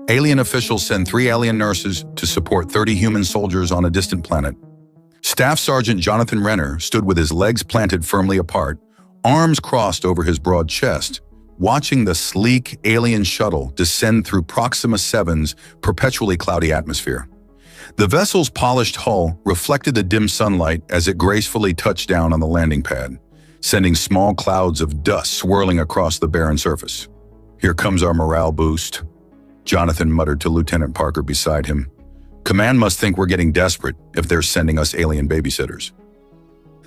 Alien officials send 3 alien nurses to support 30 human soldiers on a distant planet. Staff Sergeant Jonathan Renner stood with his legs planted firmly apart, arms crossed over his broad chest, watching the sleek alien shuttle descend through Proxima 7's perpetually cloudy atmosphere. The vessel's polished hull reflected the dim sunlight as it gracefully touched down on the landing pad, sending small clouds of dust swirling across the barren surface. "Here comes our morale boost," Jonathan muttered to Lieutenant Parker beside him. "Command must think we're getting desperate if they're sending us alien babysitters."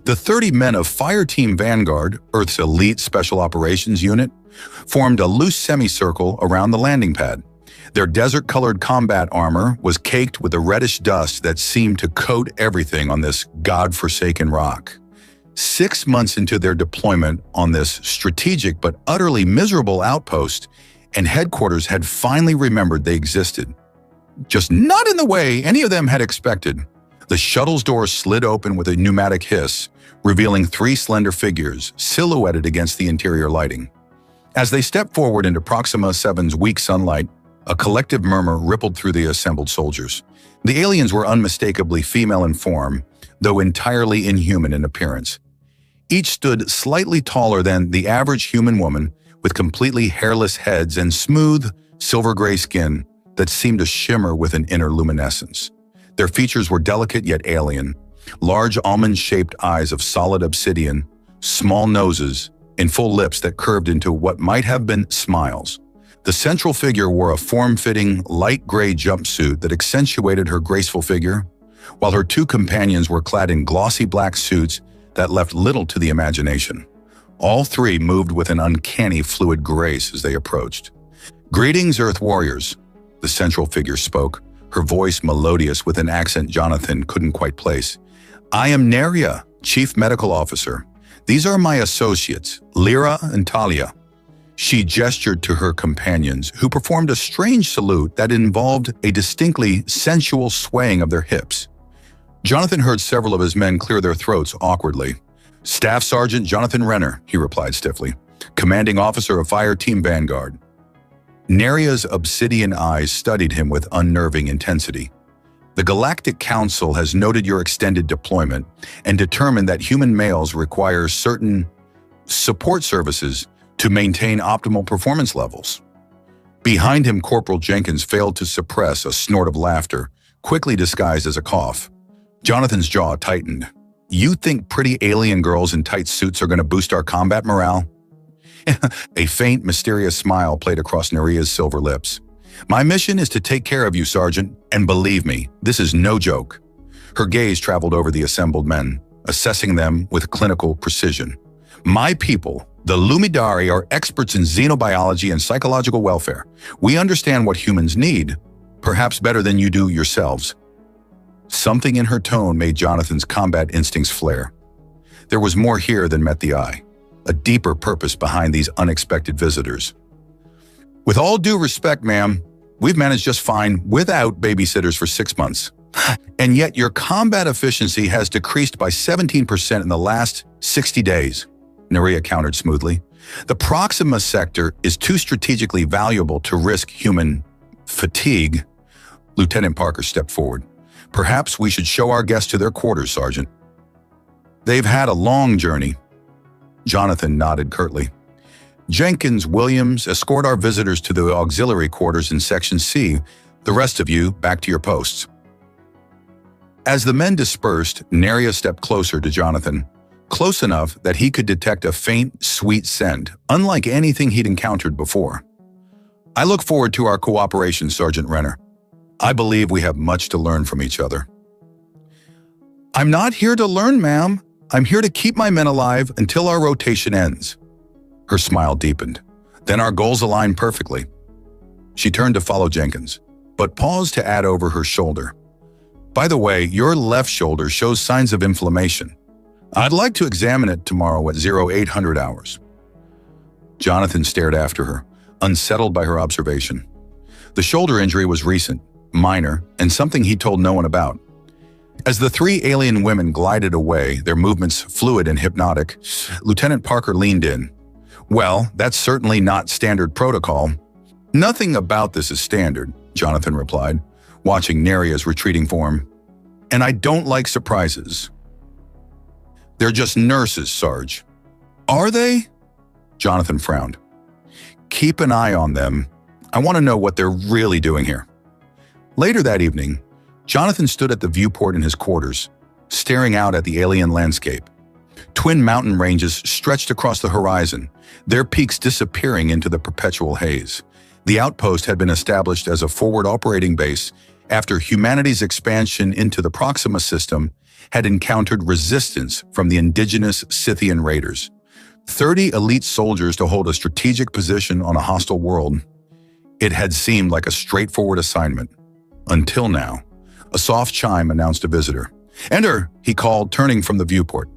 The 30 men of Fire Team Vanguard, Earth's elite special operations unit, formed a loose semicircle around the landing pad. Their desert-colored combat armor was caked with a reddish dust that seemed to coat everything on this god-forsaken rock. 6 months into their deployment on this strategic but utterly miserable outpost, and headquarters had finally remembered they existed. Just not in the way any of them had expected. The shuttle's door slid open with a pneumatic hiss, revealing 3 slender figures silhouetted against the interior lighting. As they stepped forward into Proxima 7's weak sunlight, a collective murmur rippled through the assembled soldiers. The aliens were unmistakably female in form, though entirely inhuman in appearance. Each stood slightly taller than the average human woman, with completely hairless heads and smooth, silver-gray skin that seemed to shimmer with an inner luminescence. Their features were delicate yet alien, large almond-shaped eyes of solid obsidian, small noses, and full lips that curved into what might have been smiles. The central figure wore a form-fitting, light gray jumpsuit that accentuated her graceful figure, while her 2 companions were clad in glossy black suits that left little to the imagination. All 3 moved with an uncanny fluid grace as they approached. "Greetings, Earth warriors," the central figure spoke, her voice melodious with an accent Jonathan couldn't quite place. "I am Neria, Chief Medical Officer. These are my associates, Lyra and Talia." She gestured to her companions, who performed a strange salute that involved a distinctly sensual swaying of their hips. Jonathan heard several of his men clear their throats awkwardly. "Staff Sergeant Jonathan Renner," he replied stiffly, "Commanding Officer of Fire Team Vanguard." Neria's obsidian eyes studied him with unnerving intensity. "The Galactic Council has noted your extended deployment and determined that human males require certain support services to maintain optimal performance levels." Behind him, Corporal Jenkins failed to suppress a snort of laughter, quickly disguised as a cough. Jonathan's jaw tightened. "You think pretty alien girls in tight suits are going to boost our combat morale?" A faint, mysterious smile played across Neria's silver lips. "My mission is to take care of you, Sergeant, and believe me, this is no joke." Her gaze traveled over the assembled men, assessing them with clinical precision. "My people, the Lumidari, are experts in xenobiology and psychological welfare. We understand what humans need, perhaps better than you do yourselves." Something in her tone made Jonathan's combat instincts flare. There was more here than met the eye, a deeper purpose behind these unexpected visitors. "With all due respect, ma'am, we've managed just fine without babysitters for 6 months. And yet your combat efficiency has decreased by 17% in the last 60 days, Neria countered smoothly. "The Proxima sector is too strategically valuable to risk human fatigue." Lieutenant Parker stepped forward. "Perhaps we should show our guests to their quarters, Sergeant." "They've had a long journey." Jonathan nodded curtly. "Jenkins, Williams, escort our visitors to the auxiliary quarters in Section C. The rest of you, back to your posts." As the men dispersed, Neria stepped closer to Jonathan, close enough that he could detect a faint, sweet scent, unlike anything he'd encountered before. "I look forward to our cooperation, Sergeant Renner. I believe we have much to learn from each other." "I'm not here to learn, ma'am. I'm here to keep my men alive until our rotation ends." Her smile deepened. "Then our goals align perfectly." She turned to follow Jenkins, but paused to add over her shoulder. "By the way, your left shoulder shows signs of inflammation. I'd like to examine it tomorrow at 0800 hours. Jonathan stared after her, unsettled by her observation. The shoulder injury was recent, minor, and something he told no one about. As the 3 alien women glided away, their movements fluid and hypnotic, Lieutenant Parker leaned in. "Well, that's certainly not standard protocol." "Nothing about this is standard. Jonathan replied, watching Neria's retreating form. And I don't like surprises. They're just nurses, Sarge. Are they? Jonathan frowned. Keep an eye on them. I want to know what they're really doing here. Later that evening, Jonathan stood at the viewport in his quarters, staring out at the alien landscape. Twin mountain ranges stretched across the horizon, their peaks disappearing into the perpetual haze. The outpost had been established as a forward operating base after humanity's expansion into the Proxima system had encountered resistance from the indigenous Scythian raiders. 30 elite soldiers to hold a strategic position on a hostile world. It had seemed like a straightforward assignment. Until now, a soft chime announced a visitor. Enter, he called, turning from the viewport.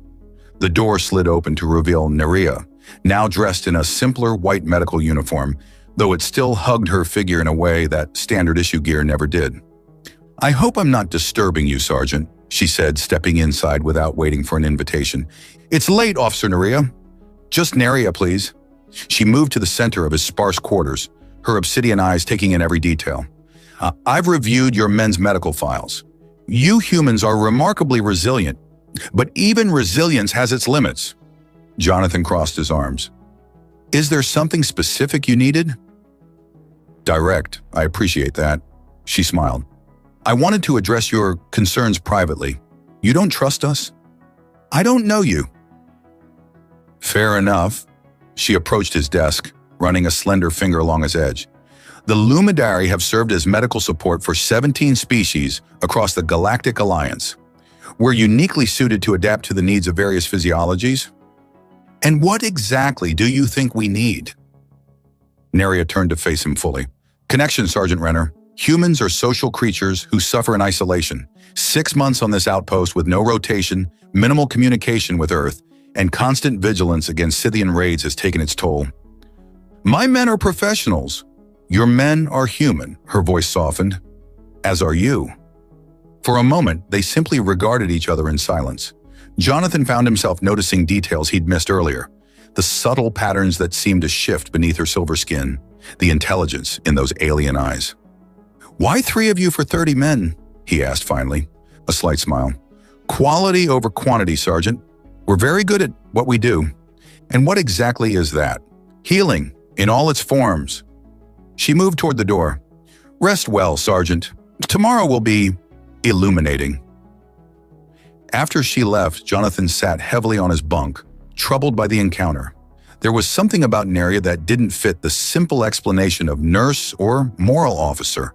The door slid open to reveal Neria, now dressed in a simpler white medical uniform, though it still hugged her figure in a way that standard-issue gear never did. I hope I'm not disturbing you, Sergeant, she said, stepping inside without waiting for an invitation. It's late, Officer Neria. Just Neria, please. She moved to the center of his sparse quarters, her obsidian eyes taking in every detail. I've reviewed your men's medical files. You humans are remarkably resilient, but even resilience has its limits. Jonathan crossed his arms. Is there something specific you needed? Direct, I appreciate that. She smiled. I wanted to address your concerns privately. You don't trust us? I don't know you. Fair enough. She approached his desk, running a slender finger along his edge. The Lumidari have served as medical support for 17 species across the Galactic Alliance. We're uniquely suited to adapt to the needs of various physiologies. And what exactly do you think we need? Neria turned to face him fully. Connection, Sergeant Renner. Humans are social creatures who suffer in isolation. 6 months on this outpost with no rotation, minimal communication with Earth, and constant vigilance against Scythian raids has taken its toll. My men are professionals. Your men are human, her voice softened. As are you. For a moment, they simply regarded each other in silence. Jonathan found himself noticing details he'd missed earlier. The subtle patterns that seemed to shift beneath her silver skin. The intelligence in those alien eyes. Why 3 of you for 30 men? He asked finally, a slight smile. Quality over quantity, Sergeant. We're very good at what we do. And what exactly is that? Healing, in all its forms. She moved toward the door. Rest well, Sergeant. Tomorrow will be illuminating. After she left, Jonathan sat heavily on his bunk, troubled by the encounter. There was something about Neria that didn't fit the simple explanation of nurse or moral officer.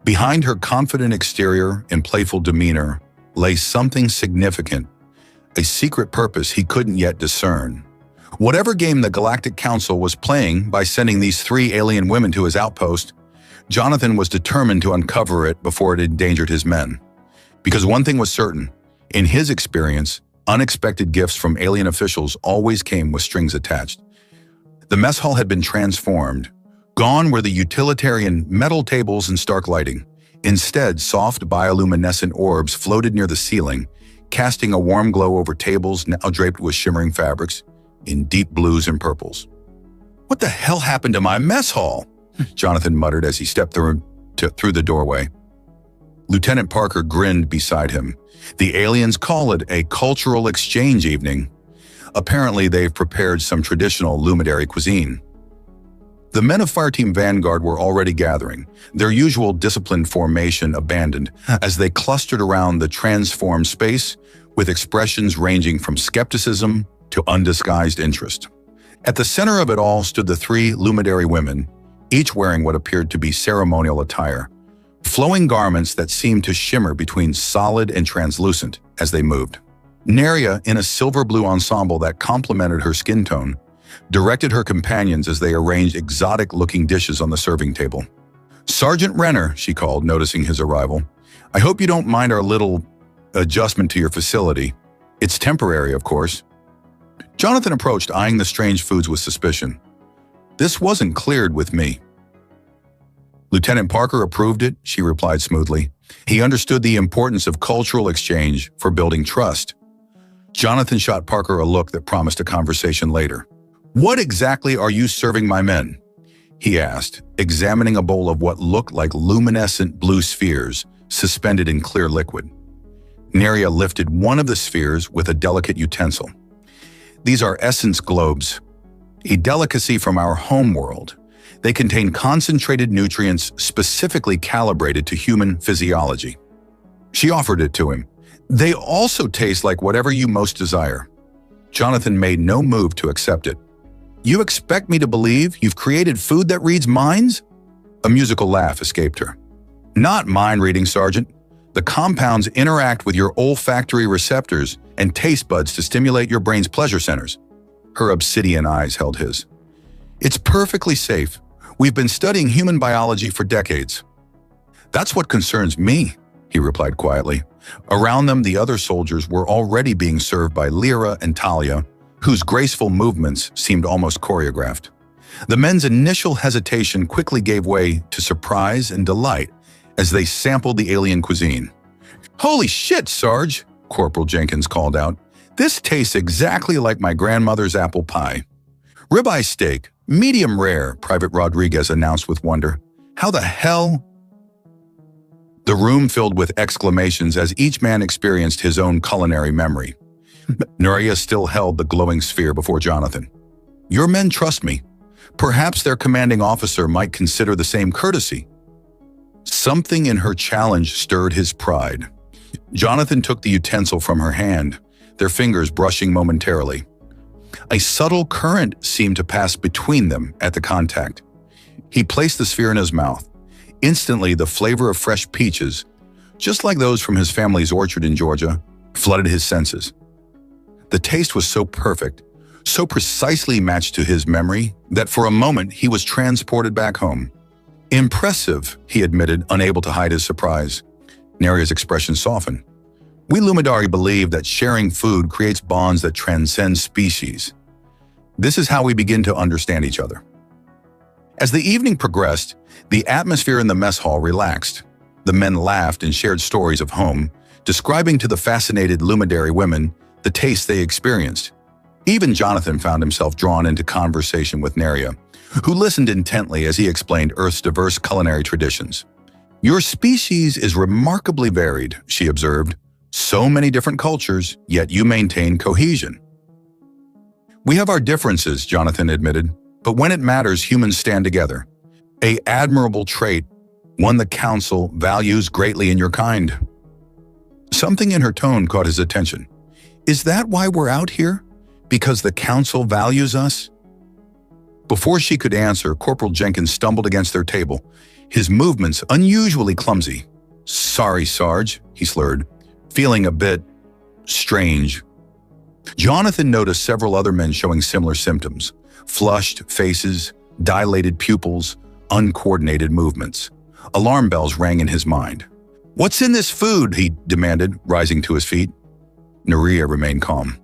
Behind her confident exterior and playful demeanor lay something significant, a secret purpose he couldn't yet discern. Whatever game the Galactic Council was playing by sending these 3 alien women to his outpost, Jonathan was determined to uncover it before it endangered his men. Because one thing was certain, in his experience, unexpected gifts from alien officials always came with strings attached. The mess hall had been transformed. Gone were the utilitarian metal tables and stark lighting. Instead, soft bioluminescent orbs floated near the ceiling, casting a warm glow over tables now draped with shimmering fabrics in deep blues and purples. What the hell happened to my mess hall? Jonathan muttered as he stepped through the doorway. Lieutenant Parker grinned beside him. The aliens call it a cultural exchange evening. Apparently, they've prepared some traditional Lumidari cuisine. The men of Fireteam Vanguard were already gathering, their usual disciplined formation abandoned, as they clustered around the transformed space with expressions ranging from skepticism to undisguised interest. At the center of it all stood the 3 Lumidari women, each wearing what appeared to be ceremonial attire, flowing garments that seemed to shimmer between solid and translucent as they moved. Neria, in a silver-blue ensemble that complemented her skin tone, directed her companions as they arranged exotic-looking dishes on the serving table. Sergeant Renner, she called, noticing his arrival. I hope you don't mind our little adjustment to your facility. It's temporary, of course. Jonathan approached, eyeing the strange foods with suspicion. This wasn't cleared with me. Lieutenant Parker approved it, she replied smoothly. He understood the importance of cultural exchange for building trust. Jonathan shot Parker a look that promised a conversation later. What exactly are you serving my men? he asked, examining a bowl of what looked like luminescent blue spheres suspended in clear liquid. Neria lifted one of the spheres with a delicate utensil. These are essence globes, a delicacy from our home world. They contain concentrated nutrients specifically calibrated to human physiology. She offered it to him. They also taste like whatever you most desire. Jonathan made no move to accept it. You expect me to believe you've created food that reads minds? A musical laugh escaped her. Not mind reading, Sergeant. The compounds interact with your olfactory receptors and taste buds to stimulate your brain's pleasure centers. Her obsidian eyes held his. It's perfectly safe. We've been studying human biology for decades. That's what concerns me, he replied quietly. Around them, the other soldiers were already being served by Lyra and Talia, whose graceful movements seemed almost choreographed. The men's initial hesitation quickly gave way to surprise and delight as they sampled the alien cuisine. Holy shit, Sarge, Corporal Jenkins called out. This tastes exactly like my grandmother's apple pie. Ribeye steak, medium rare, Private Rodriguez announced with wonder. How the hell? The room filled with exclamations as each man experienced his own culinary memory. Neria still held the glowing sphere before Jonathan. Your men trust me. Perhaps their commanding officer might consider the same courtesy. Something in her challenge stirred his pride. Jonathan took the utensil from her hand, their fingers brushing momentarily. A subtle current seemed to pass between them at the contact. He placed the sphere in his mouth. Instantly, the flavor of fresh peaches, just like those from his family's orchard in Georgia, flooded his senses. The taste was so perfect, so precisely matched to his memory, that for a moment he was transported back home. Impressive, he admitted, unable to hide his surprise. Neria's expression softened. We Lumidari believe that sharing food creates bonds that transcend species. This is how we begin to understand each other. As the evening progressed, the atmosphere in the mess hall relaxed. The men laughed and shared stories of home, describing to the fascinated Lumidari women the taste they experienced. Even Jonathan found himself drawn into conversation with Neria, who listened intently as he explained Earth's diverse culinary traditions. Your species is remarkably varied, she observed. So many different cultures, yet you maintain cohesion. We have our differences, Jonathan admitted, but when it matters, humans stand together. An admirable trait, one the Council values greatly in your kind. Something in her tone caught his attention. Is that why we're out here? Because the Council values us? Before she could answer, Corporal Jenkins stumbled against their table, his movements unusually clumsy. Sorry, Sarge, he slurred, feeling a bit strange. Jonathan noticed several other men showing similar symptoms: flushed faces, dilated pupils, uncoordinated movements. Alarm bells rang in his mind. What's in this food? He demanded, rising to his feet. Neria remained calm.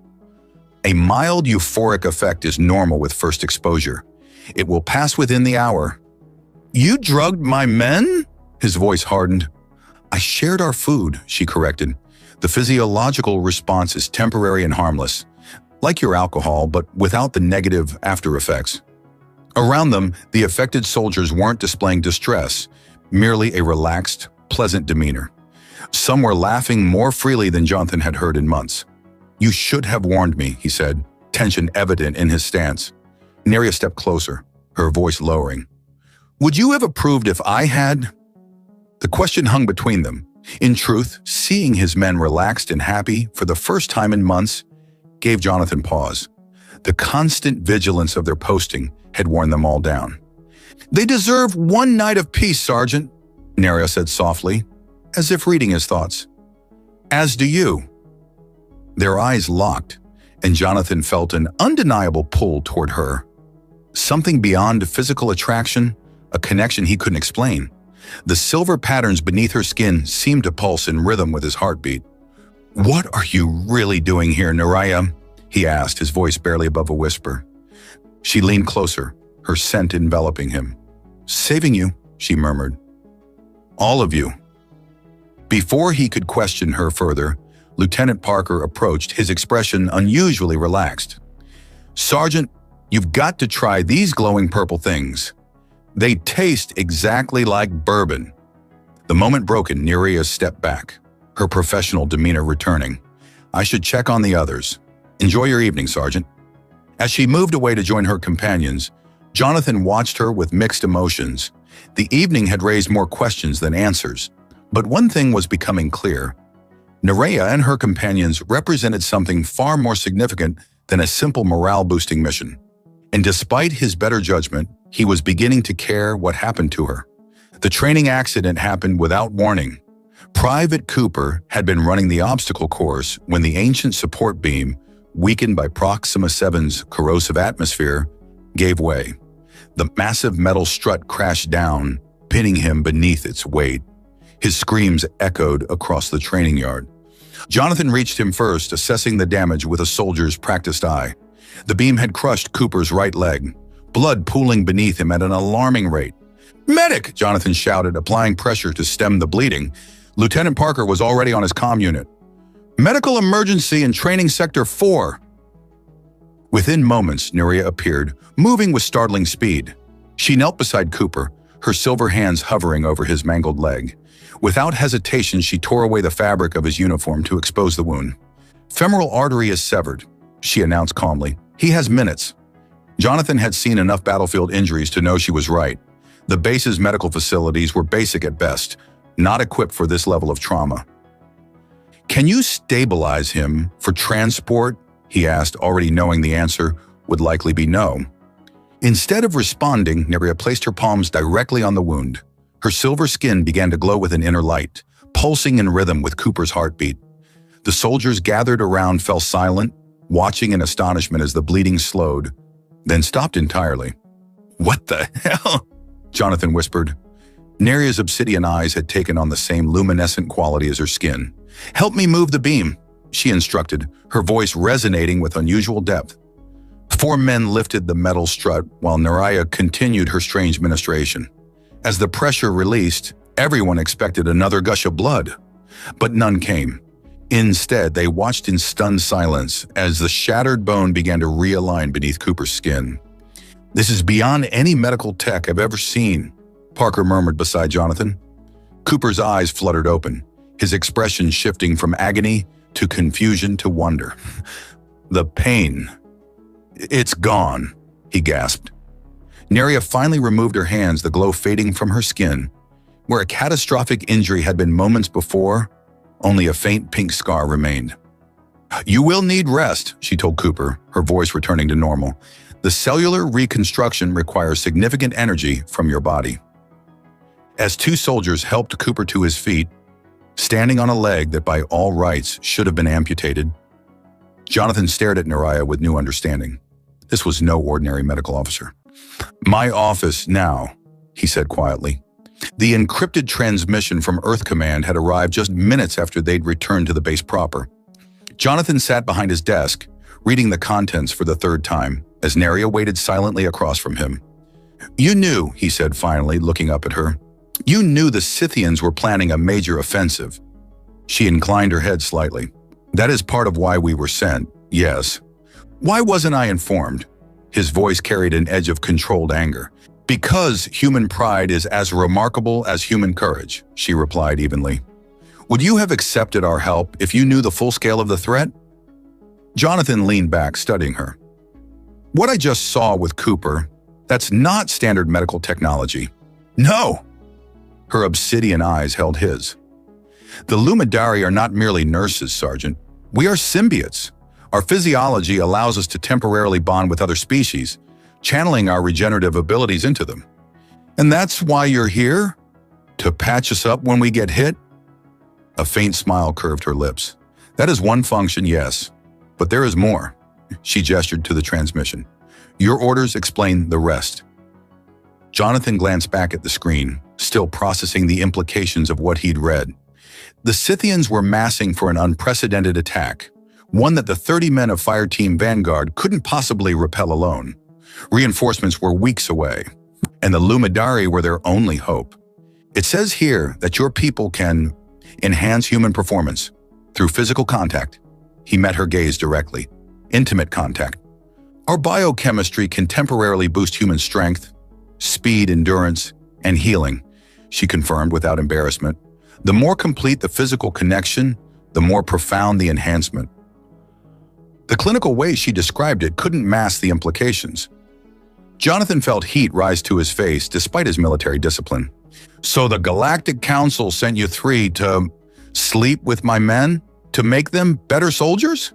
A mild euphoric effect is normal with first exposure. It will pass within the hour. You drugged my men? His voice hardened. I shared our food, she corrected. The physiological response is temporary and harmless, like your alcohol, but without the negative after effects. Around them, the affected soldiers weren't displaying distress, merely a relaxed, pleasant demeanor. Some were laughing more freely than Jonathan had heard in months. You should have warned me, he said, tension evident in his stance. Neria stepped closer, her voice lowering. Would you have approved if I had? The question hung between them. In truth, seeing his men relaxed and happy for the first time in months gave Jonathan pause. The constant vigilance of their posting had worn them all down. They deserve one night of peace, Sergeant, Neria said softly, as if reading his thoughts. As do you. Their eyes locked, and Jonathan felt an undeniable pull toward her. Something beyond physical attraction, a connection he couldn't explain. The silver patterns beneath her skin seemed to pulse in rhythm with his heartbeat. What are you really doing here, Neria? He asked, his voice barely above a whisper. She leaned closer, her scent enveloping him. Saving you, she murmured. All of you. Before he could question her further, Lieutenant Parker approached, his expression unusually relaxed. Sergeant, you've got to try these glowing purple things. They taste exactly like bourbon. The moment broken, Nerea stepped back, her professional demeanor returning. I should check on the others. Enjoy your evening, Sergeant. As she moved away to join her companions, Jonathan watched her with mixed emotions. The evening had raised more questions than answers, but one thing was becoming clear. Nerea and her companions represented something far more significant than a simple morale-boosting mission. And despite his better judgment, he was beginning to care what happened to her. The training accident happened without warning. Private Cooper had been running the obstacle course when the ancient support beam, weakened by Proxima 7's corrosive atmosphere, gave way. The massive metal strut crashed down, pinning him beneath its weight. His screams echoed across the training yard. Jonathan reached him first, assessing the damage with a soldier's practiced eye. The beam had crushed Cooper's right leg, blood pooling beneath him at an alarming rate. "Medic!" Jonathan shouted, applying pressure to stem the bleeding. Lieutenant Parker was already on his comm unit. "Medical emergency in Training Sector 4. Within moments, Nerea appeared, moving with startling speed. She knelt beside Cooper, her silver hands hovering over his mangled leg. Without hesitation, she tore away the fabric of his uniform to expose the wound. "Femoral artery is severed," she announced calmly. "He has minutes." Jonathan had seen enough battlefield injuries to know she was right. The base's medical facilities were basic at best, not equipped for this level of trauma. "Can you stabilize him for transport?" he asked, already knowing the answer would likely be no. Instead of responding, Nerea placed her palms directly on the wound. Her silver skin began to glow with an inner light, pulsing in rhythm with Cooper's heartbeat. The soldiers gathered around fell silent, watching in astonishment as the bleeding slowed, then stopped entirely. "What the hell?" Jonathan whispered. Nerea's obsidian eyes had taken on the same luminescent quality as her skin. "Help me move the beam," she instructed, her voice resonating with unusual depth. 4 men lifted the metal strut while Nerea continued her strange ministration. As the pressure released, everyone expected another gush of blood, but none came. Instead, they watched in stunned silence as the shattered bone began to realign beneath Cooper's skin. "This is beyond any medical tech I've ever seen," Parker murmured beside Jonathan. Cooper's eyes fluttered open, his expression shifting from agony to confusion to wonder. "The pain. It's gone," he gasped. Nerea finally removed her hands, the glow fading from her skin. Where a catastrophic injury had been moments before, only a faint pink scar remained. "You will need rest," she told Cooper, her voice returning to normal. "The cellular reconstruction requires significant energy from your body." As 2 soldiers helped Cooper to his feet, standing on a leg that by all rights should have been amputated, Jonathan stared at Nerea with new understanding. This was no ordinary medical officer. "My office now," he said quietly. The encrypted transmission from Earth Command had arrived just minutes after they'd returned to the base proper. Jonathan sat behind his desk, reading the contents for the 3rd time, as Nerea waited silently across from him. "You knew," he said finally, looking up at her. "You knew the Scythians were planning a major offensive." She inclined her head slightly. "That is part of why we were sent, yes." "Why wasn't I informed?" His voice carried an edge of controlled anger. "Because human pride is as remarkable as human courage," she replied evenly. "Would you have accepted our help if you knew the full scale of the threat?" Jonathan leaned back, studying her. "What I just saw with Cooper, that's not standard medical technology." "No!" Her obsidian eyes held his. "The Lumidari are not merely nurses, Sergeant. We are symbiotes. Our physiology allows us to temporarily bond with other species, channeling our regenerative abilities into them. And that's why you're here? To patch us up when we get hit?" A faint smile curved her lips. "That is one function, yes. But there is more." She gestured to the transmission. "Your orders explain the rest." Jonathan glanced back at the screen, still processing the implications of what he'd read. The Scythians were massing for an unprecedented attack, one that the 30 men of Fire Team Vanguard couldn't possibly repel alone. Reinforcements were weeks away, and the Lumidari were their only hope. "It says here that your people can enhance human performance through physical contact." He met her gaze directly. "Intimate contact. Our biochemistry can temporarily boost human strength, speed, endurance, and healing, she confirmed without embarrassment. The more complete the physical connection, the more profound the enhancement. The clinical way she described it couldn't mask the implications. Jonathan felt heat rise to his face despite his military discipline. So the Galactic Council sent you three to sleep with my men to make them better soldiers?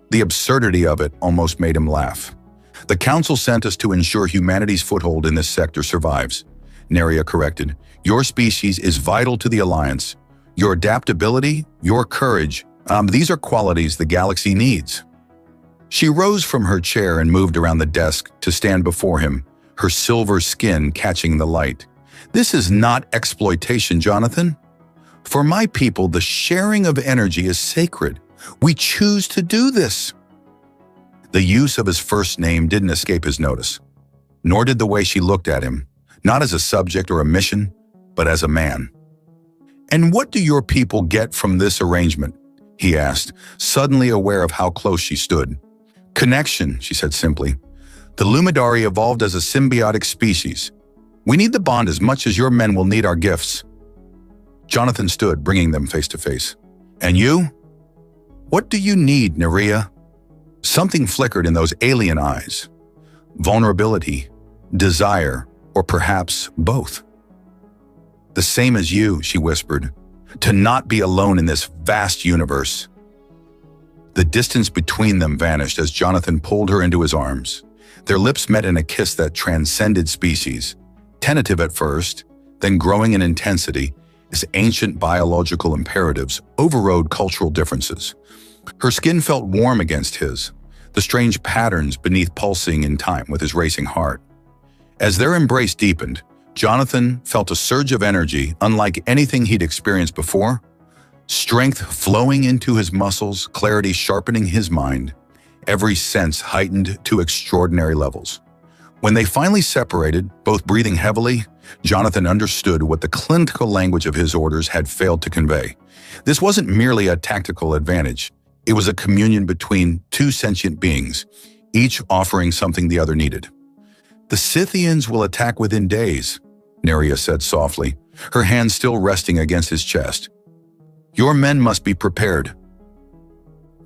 The absurdity of it almost made him laugh. The Council sent us to ensure humanity's foothold in this sector survives. Neria corrected. Your species is vital to the Alliance. Your adaptability, your courage, these are qualities the galaxy needs. She rose from her chair and moved around the desk to stand before him, her silver skin catching the light. This is not exploitation, Jonathan. For my people, the sharing of energy is sacred. We choose to do this. The use of his first name didn't escape his notice, nor did the way she looked at him, not as a subject or a mission, but as a man. And what do your people get from this arrangement? He asked, suddenly aware of how close she stood. Connection, she said simply. The Lumidari evolved as a symbiotic species. We need the bond as much as your men will need our gifts. Jonathan stood, bringing them face to face. And you? What do you need, Neria? Something flickered in those alien eyes. Vulnerability, desire, or perhaps both. The same as you, she whispered. To not be alone in this vast universe. The distance between them vanished as Jonathan pulled her into his arms. Their lips met in a kiss that transcended species, tentative at first, then growing in intensity as ancient biological imperatives overrode cultural differences. Her skin felt warm against his, the strange patterns beneath pulsing in time with his racing heart. As their embrace deepened, Jonathan felt a surge of energy unlike anything he'd experienced before, strength flowing into his muscles, clarity sharpening his mind, every sense heightened to extraordinary levels. When they finally separated, both breathing heavily, Jonathan understood what the clinical language of his orders had failed to convey. This wasn't merely a tactical advantage. It was a communion between two sentient beings, each offering something the other needed. The Scythians will attack within days, Neria said softly, her hand still resting against his chest. Your men must be prepared.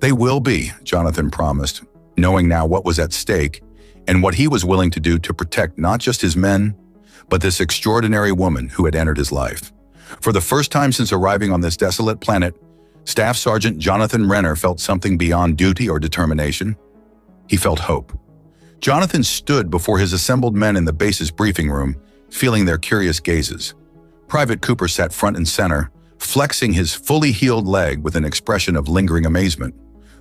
They will be, Jonathan promised, knowing now what was at stake and what he was willing to do to protect not just his men, but this extraordinary woman who had entered his life. For the first time since arriving on this desolate planet, Staff Sergeant Jonathan Renner felt something beyond duty or determination. He felt hope. Jonathan stood before his assembled men in the base's briefing room, feeling their curious gazes. Private Cooper sat front and center, flexing his fully healed leg with an expression of lingering amazement.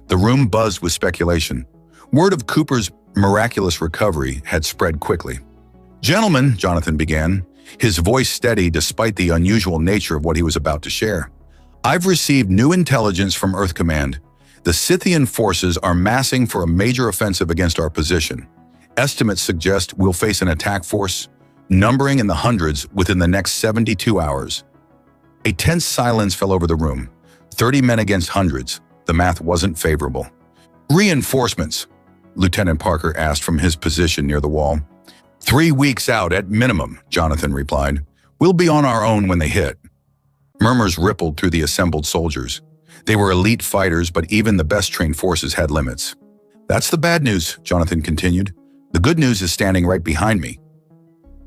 The room buzzed with speculation. Word of Cooper's miraculous recovery had spread quickly. Gentlemen, Jonathan began, his voice steady despite the unusual nature of what he was about to share. I've received new intelligence from Earth Command. The Scythian forces are massing for a major offensive against our position. Estimates suggest we'll face an attack force numbering in the hundreds within the next 72 hours. A tense silence fell over the room. 30 men against hundreds. The math wasn't favorable. Reinforcements, Lieutenant Parker asked from his position near the wall. 3 weeks out at minimum, Jonathan replied. We'll be on our own when they hit. Murmurs rippled through the assembled soldiers. They were elite fighters, but even the best trained forces had limits. That's the bad news, Jonathan continued. The good news is standing right behind me.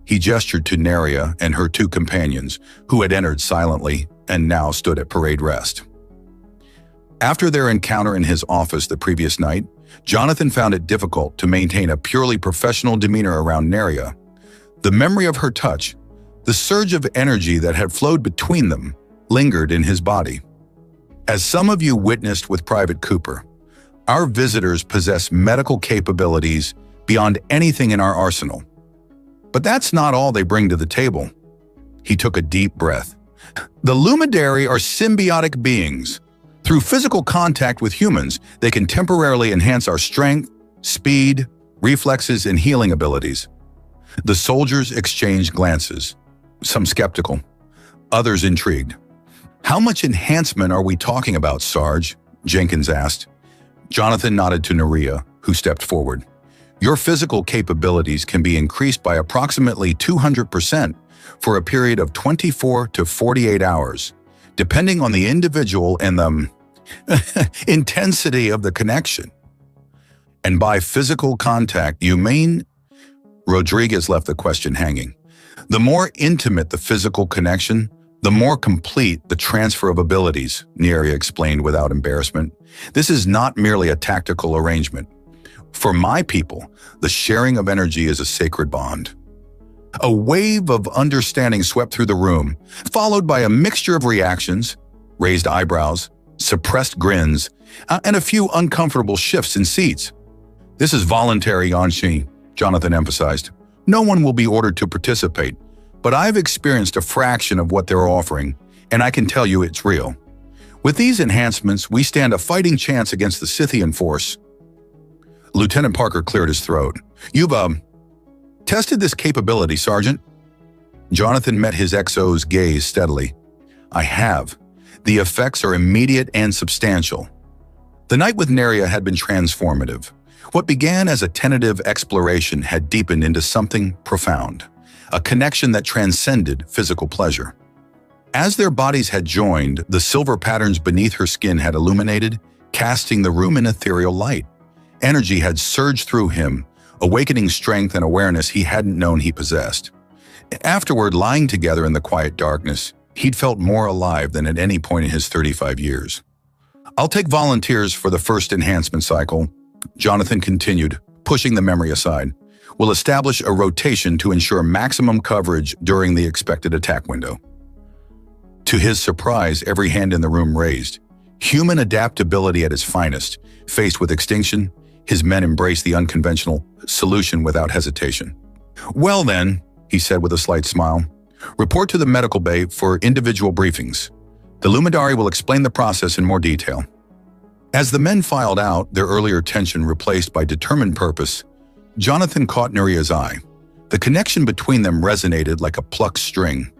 He gestured to Neria and her two companions, who had entered silently and now stood at parade rest. After their encounter in his office the previous night, Jonathan found it difficult to maintain a purely professional demeanor around Neria. The memory of her touch, the surge of energy that had flowed between them, lingered in his body. As some of you witnessed with Private Cooper, our visitors possess medical capabilities beyond anything in our arsenal. But that's not all they bring to the table. He took a deep breath. The Lumidari are symbiotic beings. Through physical contact with humans, they can temporarily enhance our strength, speed, reflexes, and healing abilities. The soldiers exchanged glances, some skeptical, others intrigued. How much enhancement are we talking about, Sarge? Jenkins asked. Jonathan nodded to Neria, who stepped forward. Your physical capabilities can be increased by approximately 200% for a period of 24 to 48 hours, depending on the individual and the intensity of the connection. And by physical contact, you mean? Rodriguez left the question hanging. The more intimate the physical connection, the more complete the transfer of abilities, Neria explained without embarrassment. This is not merely a tactical arrangement. For my people, the sharing of energy is a sacred bond. A wave of understanding swept through the room, followed by a mixture of reactions, raised eyebrows, suppressed grins, and a few uncomfortable shifts in seats. This is voluntary, Anshi, Jonathan emphasized. No one will be ordered to participate, but I've experienced a fraction of what they're offering, and I can tell you it's real. With these enhancements, we stand a fighting chance against the Scythian force. Lieutenant Parker cleared his throat. You've, tested this capability, Sergeant? Jonathan met his XO's gaze steadily. I have. The effects are immediate and substantial. The night with Neria had been transformative. What began as a tentative exploration had deepened into something profound, a connection that transcended physical pleasure. As their bodies had joined, the silver patterns beneath her skin had illuminated, casting the room in ethereal light. Energy had surged through him, awakening strength and awareness he hadn't known he possessed. Afterward, lying together in the quiet darkness, he'd felt more alive than at any point in his 35 years. I'll take volunteers for the first enhancement cycle, Jonathan continued, pushing the memory aside. We'll establish a rotation to ensure maximum coverage during the expected attack window. To his surprise, every hand in the room raised. Human adaptability at its finest. Faced with extinction, his men embraced the unconventional solution without hesitation. Well then, he said with a slight smile, report to the medical bay for individual briefings. The Luminary will explain the process in more detail. As the men filed out, their earlier tension replaced by determined purpose, Jonathan caught Neria's eye. The connection between them resonated like a plucked string.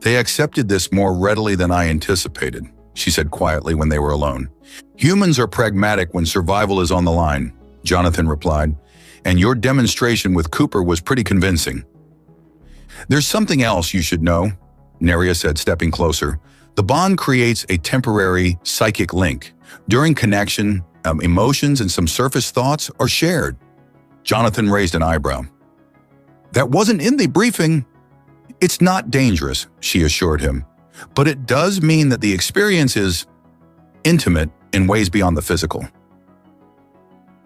They accepted this more readily than I anticipated, she said quietly when they were alone. Humans are pragmatic when survival is on the line, Jonathan replied, and your demonstration with Cooper was pretty convincing. There's something else you should know, Neria said, stepping closer. The bond creates a temporary psychic link. During connection, emotions and some surface thoughts are shared. Jonathan raised an eyebrow. That wasn't in the briefing. It's not dangerous, she assured him, but it does mean that the experience is intimate in ways beyond the physical.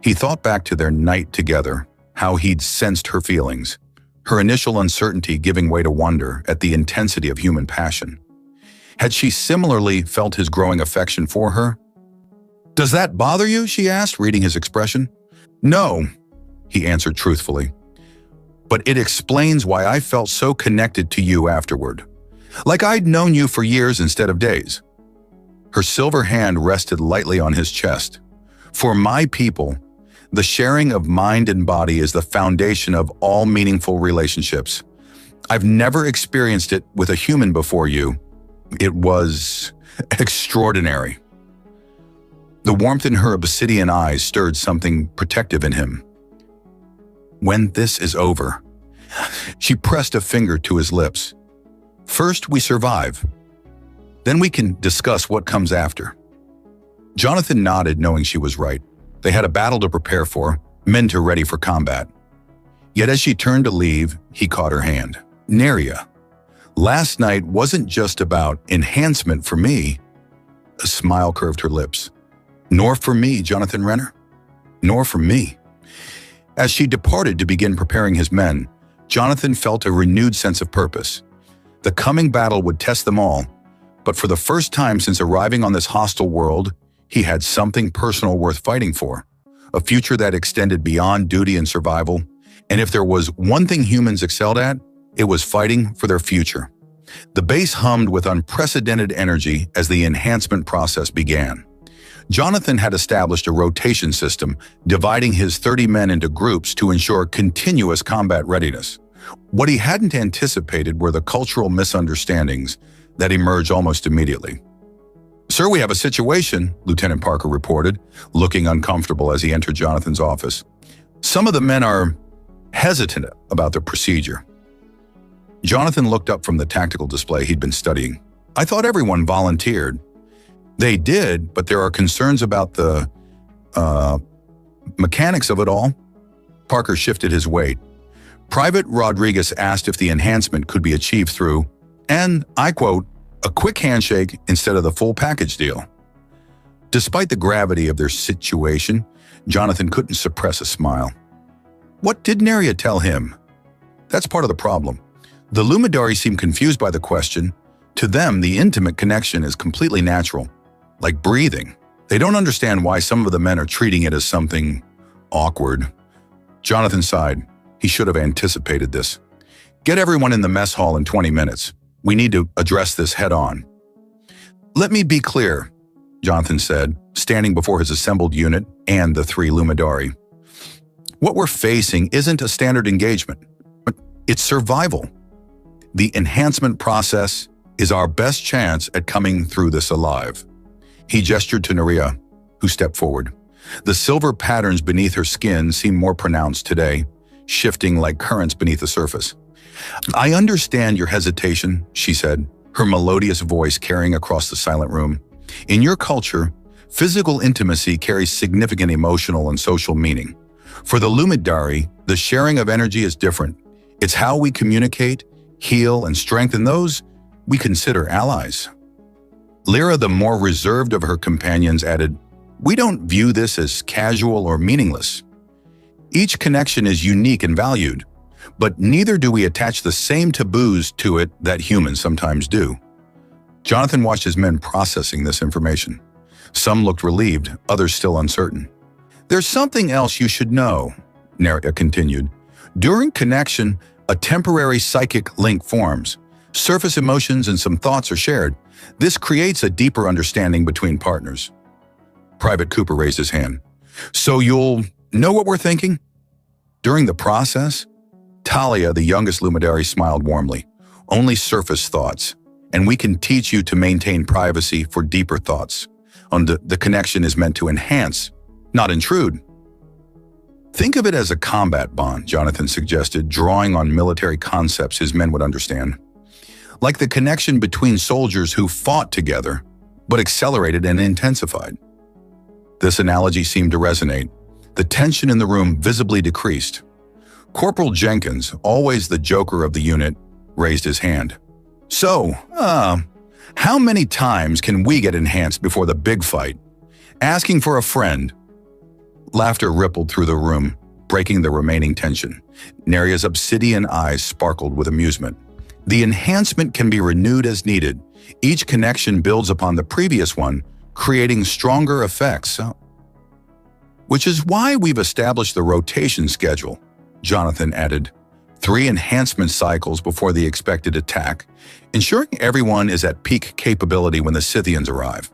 He thought back to their night together, how he'd sensed her feelings, her initial uncertainty giving way to wonder at the intensity of human passion. Had she similarly felt his growing affection for her? Does that bother you? She asked, reading his expression. No, he answered truthfully. But it explains why I felt so connected to you afterward. Like I'd known you for years instead of days. Her silver hand rested lightly on his chest. For my people, the sharing of mind and body is the foundation of all meaningful relationships. I've never experienced it with a human before you. It was extraordinary. The warmth in her obsidian eyes stirred something protective in him. When this is over, she pressed a finger to his lips. First, we survive. Then we can discuss what comes after. Jonathan nodded, knowing she was right. They had a battle to prepare for, men to ready for combat. Yet as she turned to leave, he caught her hand. Neria, last night wasn't just about enhancement for me. A smile curved her lips. Nor for me, Jonathan Renner. Nor for me. As she departed to begin preparing his men, Jonathan felt a renewed sense of purpose. The coming battle would test them all, but for the first time since arriving on this hostile world, he had something personal worth fighting for, a future that extended beyond duty and survival, and if there was one thing humans excelled at, it was fighting for their future. The base hummed with unprecedented energy as the enhancement process began. Jonathan had established a rotation system, dividing his 30 men into groups to ensure continuous combat readiness. What he hadn't anticipated were the cultural misunderstandings that emerged almost immediately. Sir, we have a situation, Lieutenant Parker reported, looking uncomfortable as he entered Jonathan's office. Some of the men are hesitant about the procedure. Jonathan looked up from the tactical display he'd been studying. I thought everyone volunteered. They did, but there are concerns about the mechanics of it all. Parker shifted his weight. Private Rodriguez asked if the enhancement could be achieved through, and I quote, a quick handshake instead of the full package deal. Despite the gravity of their situation, Jonathan couldn't suppress a smile. What did Neria tell him? That's part of the problem. The Lumidari seem confused by the question. To them, the intimate connection is completely natural, like breathing. They don't understand why some of the men are treating it as something awkward. Jonathan sighed. He should have anticipated this. Get everyone in the mess hall in 20 minutes. We need to address this head on. Let me be clear, Jonathan said, standing before his assembled unit and the 3 Lumidari. What we're facing isn't a standard engagement, but it's survival. The enhancement process is our best chance at coming through this alive. He gestured to Neria, who stepped forward. The silver patterns beneath her skin seemed more pronounced today, shifting like currents beneath the surface. I understand your hesitation, she said, her melodious voice carrying across the silent room. In your culture, physical intimacy carries significant emotional and social meaning. For the Lumidari, the sharing of energy is different. It's how we communicate, heal, and strengthen those we consider allies. Lyra, the more reserved of her companions, added, we don't view this as casual or meaningless. Each connection is unique and valued, but neither do we attach the same taboos to it that humans sometimes do. Jonathan watched his men processing this information. Some looked relieved, others still uncertain. There's something else you should know, Neria continued. During connection, a temporary psychic link forms. Surface emotions and some thoughts are shared. This creates a deeper understanding between partners. Private Cooper raised his hand. So you'll know what we're thinking? During the process, Talia, the youngest Lumidari, smiled warmly. Only surface thoughts, and we can teach you to maintain privacy for deeper thoughts. The connection is meant to enhance, not intrude. Think of it as a combat bond, Jonathan suggested, drawing on military concepts his men would understand. Like the connection between soldiers who fought together, but accelerated and intensified. This analogy seemed to resonate. The tension in the room visibly decreased. Corporal Jenkins, always the joker of the unit, raised his hand. So, how many times can we get enhanced before the big fight? Asking for a friend. Laughter rippled through the room, breaking the remaining tension. Neria's obsidian eyes sparkled with amusement. The enhancement can be renewed as needed. Each connection builds upon the previous one, creating stronger effects. Which is why we've established the rotation schedule, Jonathan added. 3 enhancement cycles before the expected attack, ensuring everyone is at peak capability when the Scythians arrive.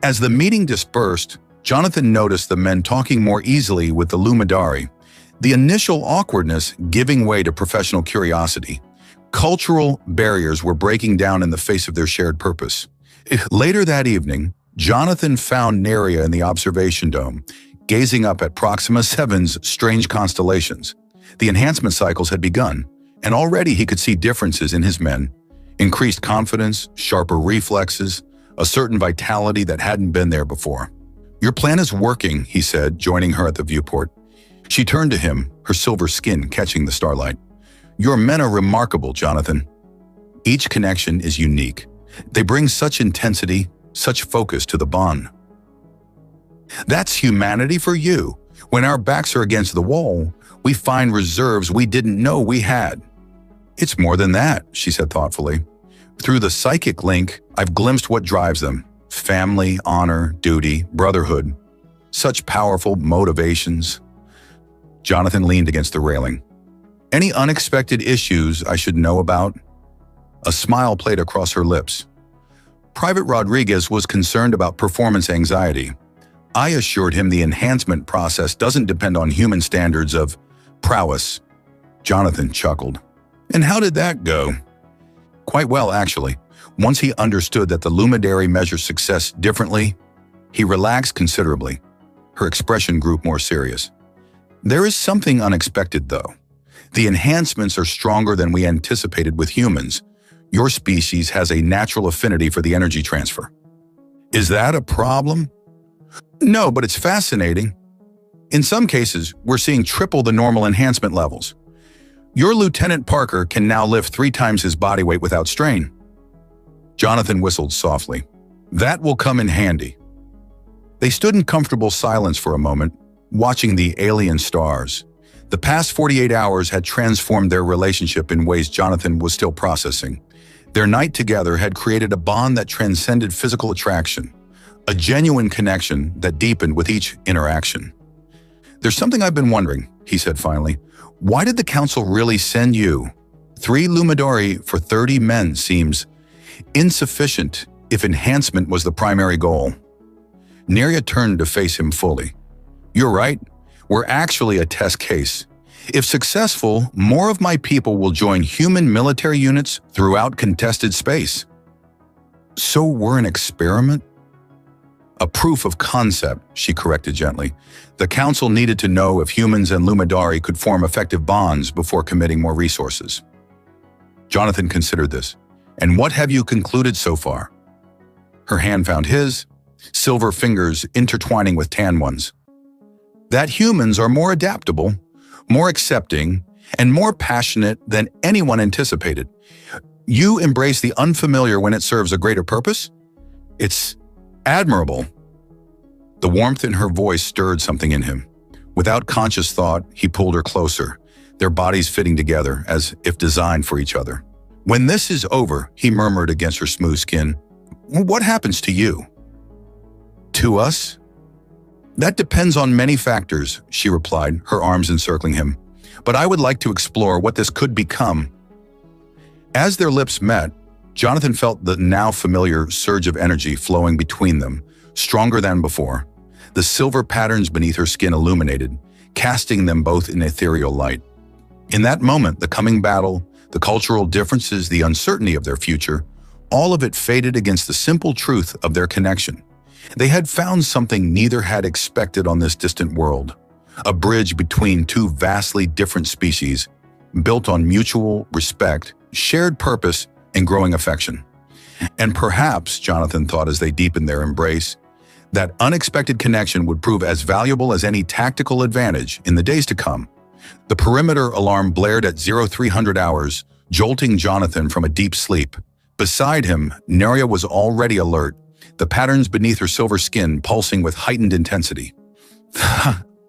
As the meeting dispersed, Jonathan noticed the men talking more easily with the Lumidari, the initial awkwardness giving way to professional curiosity. Cultural barriers were breaking down in the face of their shared purpose. Later that evening, Jonathan found Neria in the observation dome, gazing up at Proxima 7's strange constellations. The enhancement cycles had begun, and already he could see differences in his men. Increased confidence, sharper reflexes, a certain vitality that hadn't been there before. Your plan is working, he said, joining her at the viewport. She turned to him, her silver skin catching the starlight. Your men are remarkable, Jonathan. Each connection is unique. They bring such intensity, such focus to the bond. That's humanity for you. When our backs are against the wall, we find reserves we didn't know we had. It's more than that, she said thoughtfully. Through the psychic link, I've glimpsed what drives them. Family, honor, duty, brotherhood. Such powerful motivations. Jonathan leaned against the railing. Any unexpected issues I should know about? A smile played across her lips. Private Rodriguez was concerned about performance anxiety. I assured him the enhancement process doesn't depend on human standards of prowess. Jonathan chuckled. And how did that go? Quite well, actually. Once he understood that the Lumidari measures success differently, he relaxed considerably. Her expression grew more serious. There is something unexpected, though. The enhancements are stronger than we anticipated with humans. Your species has a natural affinity for the energy transfer. Is that a problem? No, but it's fascinating. In some cases, we're seeing triple the normal enhancement levels. Your Lieutenant Parker can now lift 3 times his body weight without strain. Jonathan whistled softly. That will come in handy. They stood in comfortable silence for a moment, watching the alien stars. The past 48 hours had transformed their relationship in ways Jonathan was still processing. Their night together had created a bond that transcended physical attraction, a genuine connection that deepened with each interaction. There's something I've been wondering, he said finally. Why did the Council really send you? 3 Lumidori for 30 men seems insufficient if enhancement was the primary goal. Neria turned to face him fully. You're right. We're actually a test case. If successful, more of my people will join human military units throughout contested space. So we're an experiment? A proof of concept, she corrected gently. The Council needed to know if humans and Lumidari could form effective bonds before committing more resources. Jonathan considered this. And what have you concluded so far? Her hand found his, silver fingers intertwining with tan ones. That humans are more adaptable, more accepting, and more passionate than anyone anticipated. You embrace the unfamiliar when it serves a greater purpose? It's admirable. The warmth in her voice stirred something in him. Without conscious thought, he pulled her closer, their bodies fitting together as if designed for each other. When this is over, he murmured against her smooth skin, what happens to you? To us? That depends on many factors, she replied, her arms encircling him. But I would like to explore what this could become. As their lips met, Jonathan felt the now familiar surge of energy flowing between them, stronger than before. The silver patterns beneath her skin illuminated, casting them both in ethereal light. In that moment, the coming battle, the cultural differences, the uncertainty of their future, all of it faded against the simple truth of their connection. They had found something neither had expected on this distant world, a bridge between 2 vastly different species, built on mutual respect, shared purpose, and growing affection. And perhaps, Jonathan thought as they deepened their embrace, that unexpected connection would prove as valuable as any tactical advantage in the days to come. The perimeter alarm blared at 0300 hours, jolting Jonathan from a deep sleep. Beside him, Neria was already alert, the patterns beneath her silver skin pulsing with heightened intensity.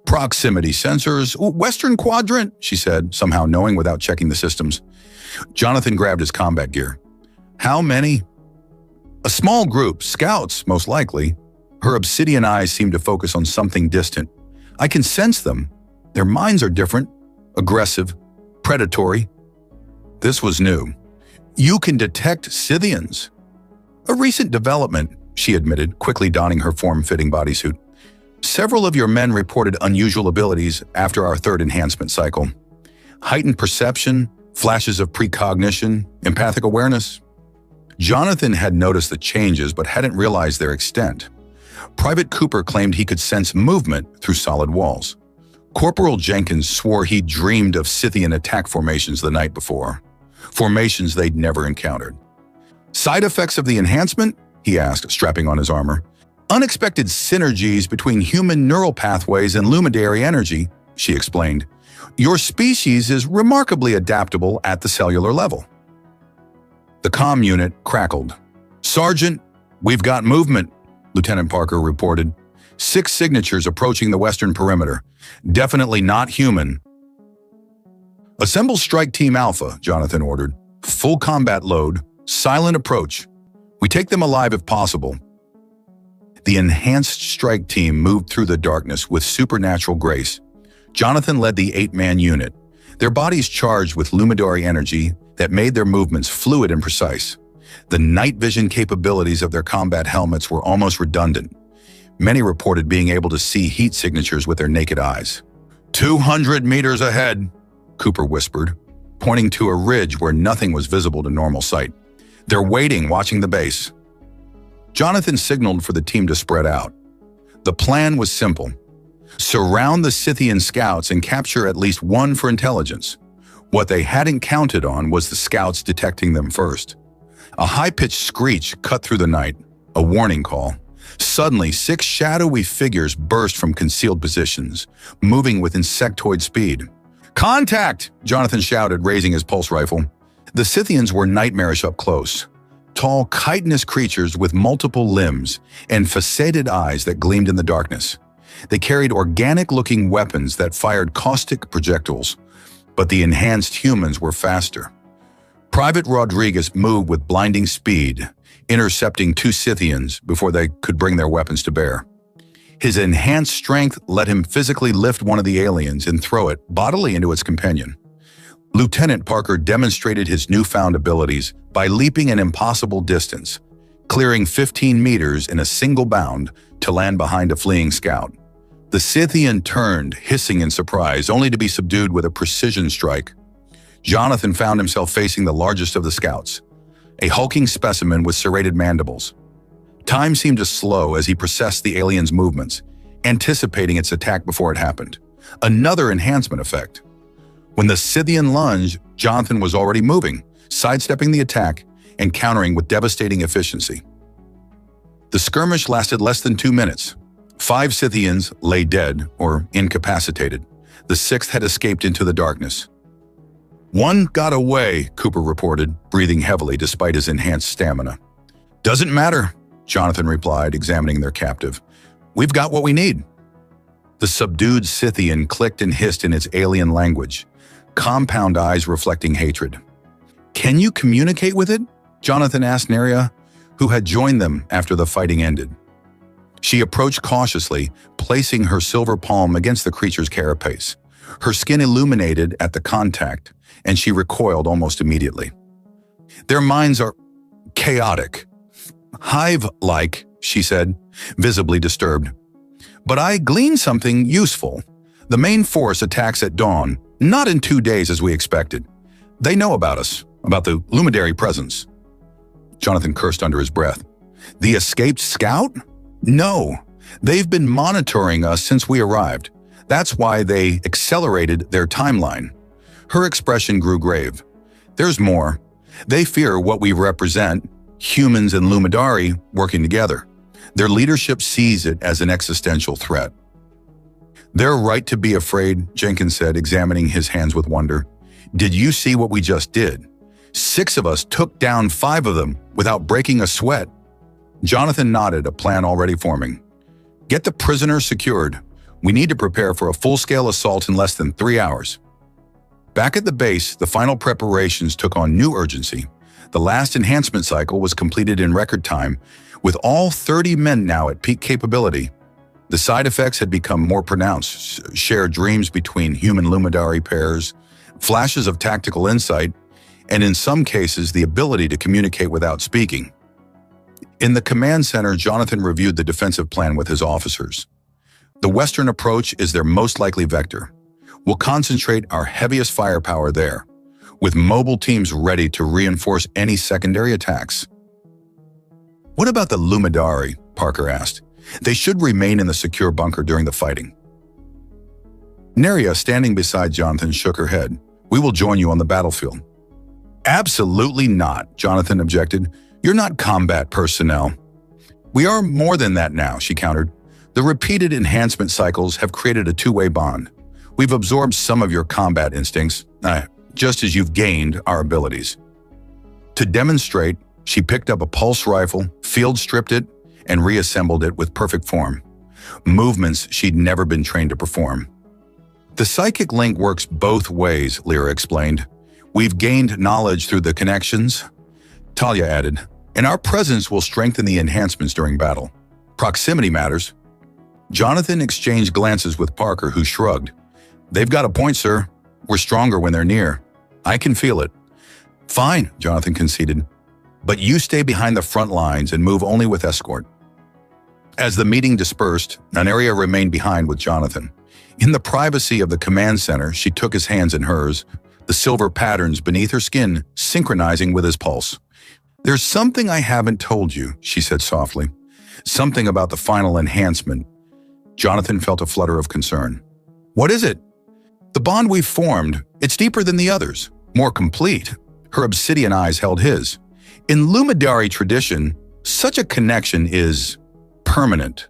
Proximity sensors, Western Quadrant, she said, somehow knowing without checking the systems. Jonathan grabbed his combat gear. How many? A small group, scouts, most likely. Her obsidian eyes seemed to focus on something distant. I can sense them. Their minds are different, aggressive, predatory. This was new. You can detect Scythians. A recent development, she admitted, quickly donning her form-fitting bodysuit. Several of your men reported unusual abilities after our 3rd enhancement cycle. Heightened perception, flashes of precognition, empathic awareness. Jonathan had noticed the changes but hadn't realized their extent. Private Cooper claimed he could sense movement through solid walls. Corporal Jenkins swore he'd dreamed of Scythian attack formations the night before, formations they'd never encountered. Side effects of the enhancement? He asked, strapping on his armor. Unexpected synergies between human neural pathways and lumidary energy, she explained. Your species is remarkably adaptable at the cellular level. The comm unit crackled. Sergeant, we've got movement, Lieutenant Parker reported. 6 signatures approaching the western perimeter. Definitely not human. Assemble Strike Team Alpha, Jonathan ordered. Full combat load, silent approach. We take them alive if possible. The enhanced strike team moved through the darkness with supernatural grace. Jonathan led the 8-man unit, their bodies charged with lumidary energy that made their movements fluid and precise. The night vision capabilities of their combat helmets were almost redundant. Many reported being able to see heat signatures with their naked eyes. 200 meters ahead, Cooper whispered, pointing to a ridge where nothing was visible to normal sight. They're waiting, watching the base. Jonathan signaled for the team to spread out. The plan was simple. Surround the Scythian scouts and capture at least one for intelligence. What they hadn't counted on was the scouts detecting them first. A high-pitched screech cut through the night, a warning call. Suddenly, 6 shadowy figures burst from concealed positions, moving with insectoid speed. "Contact!" Jonathan shouted, raising his pulse rifle. The Scythians were nightmarish up close. Tall, chitinous creatures with multiple limbs and faceted eyes that gleamed in the darkness. They carried organic-looking weapons that fired caustic projectiles, but the enhanced humans were faster. Private Rodriguez moved with blinding speed, intercepting 2 Scythians before they could bring their weapons to bear. His enhanced strength let him physically lift one of the aliens and throw it bodily into its companion. Lieutenant Parker demonstrated his newfound abilities by leaping an impossible distance, clearing 15 meters in a single bound to land behind a fleeing scout. The Scythian turned, hissing in surprise, only to be subdued with a precision strike. Jonathan found himself facing the largest of the scouts, a hulking specimen with serrated mandibles. Time seemed to slow as he processed the alien's movements, anticipating its attack before it happened. Another enhancement effect. When the Scythian lunged, Jonathan was already moving, sidestepping the attack and countering with devastating efficiency. The skirmish lasted less than 2 minutes. 5 Scythians lay dead or incapacitated. The 6th had escaped into the darkness. "One got away," Cooper reported, breathing heavily despite his enhanced stamina. "Doesn't matter," Jonathan replied, examining their captive. "We've got what we need." The subdued Scythian clicked and hissed in its alien language, compound eyes reflecting hatred. "Can you communicate with it?" Jonathan asked Neria, who had joined them after the fighting ended. She approached cautiously, placing her silver palm against the creature's carapace. Her skin illuminated at the contact, and she recoiled almost immediately. "Their minds are chaotic. Hive-like," she said, visibly disturbed. "But I gleaned something useful. The main force attacks at dawn, not in 2 days as we expected. They know about us, about the Lumidary presence." Jonathan cursed under his breath. "The escaped scout? No, they've been monitoring us since we arrived. That's why they accelerated their timeline." Her expression grew grave. "There's more. They fear what we represent, humans and Lumidary working together. Their leadership sees it as an existential threat." "They're right to be afraid," Jenkins said, examining his hands with wonder. "Did you see what we just did? 6 of us took down 5 of them without breaking a sweat." Jonathan nodded, a plan already forming. "Get the prisoner secured. We need to prepare for a full-scale assault in less than 3 hours." Back at the base, the final preparations took on new urgency. The last enhancement cycle was completed in record time, with all 30 men now at peak capability. The side effects had become more pronounced: shared dreams between human Lumidary pairs, flashes of tactical insight, and in some cases the ability to communicate without speaking. In the command center, Jonathan reviewed the defensive plan with his officers. The western approach is their most likely vector. We'll concentrate our heaviest firepower there, with mobile teams ready to reinforce any secondary attacks. "What about the Lumidary?" Parker asked. "They should remain in the secure bunker during the fighting." Neria, standing beside Jonathan, shook her head. "We will join you on the battlefield." "Absolutely not," Jonathan objected. "You're not combat personnel." "We are more than that now," she countered. "The repeated enhancement cycles have created a two-way bond. We've absorbed some of your combat instincts, just as you've gained our abilities." To demonstrate, she picked up a pulse rifle, field-stripped it, and reassembled it with perfect form. Movements she'd never been trained to perform. "The psychic link works both ways," Lyra explained. "We've gained knowledge through the connections," Talia added, "and our presence will strengthen the enhancements during battle. Proximity matters." Jonathan exchanged glances with Parker, who shrugged. "They've got a point, sir. We're stronger when they're near. I can feel it." "Fine," Jonathan conceded. "But you stay behind the front lines and move only with escort." As the meeting dispersed, Neria remained behind with Jonathan. In the privacy of the command center, she took his hands in hers, the silver patterns beneath her skin synchronizing with his pulse. "There's something I haven't told you," she said softly. "Something about the final enhancement. Jonathan felt a flutter of concern. What is it? The bond we've formed, it's deeper than the others, more complete. Her obsidian eyes held his. In Lumidari tradition, such a connection is permanent.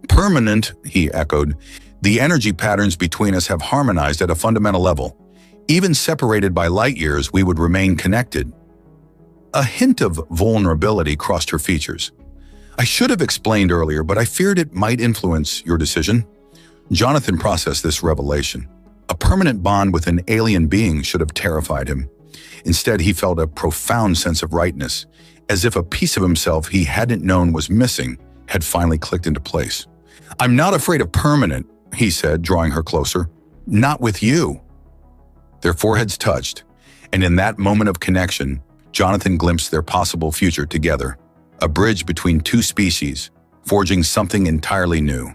Permanent, he echoed. The energy patterns between us have harmonized at a fundamental level. Even separated by light years, we would remain connected. A hint of vulnerability crossed her features. I should have explained earlier, but I feared it might influence your decision. Jonathan processed this revelation. A permanent bond with an alien being should have terrified him. Instead, he felt a profound sense of rightness, as if a piece of himself he hadn't known was missing had finally clicked into place. I'm not afraid of permanent, he said, drawing her closer. Not with you. Their foreheads touched, and in that moment of connection, Jonathan glimpsed their possible future together, a bridge between two species, forging something entirely new.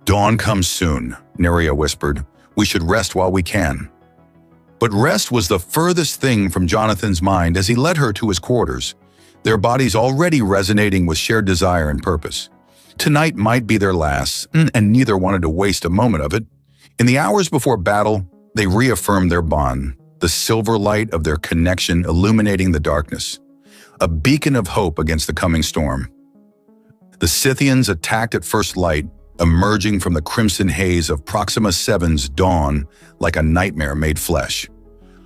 Dawn comes soon, Neria whispered. We should rest while we can. But rest was the furthest thing from Jonathan's mind as he led her to his quarters, their bodies already resonating with shared desire and purpose. Tonight might be their last, and neither wanted to waste a moment of it. In the hours before battle, they reaffirmed their bond, the silver light of their connection illuminating the darkness, a beacon of hope against the coming storm. The Scythians attacked at first light, emerging from the crimson haze of Proxima 7's dawn like a nightmare made flesh.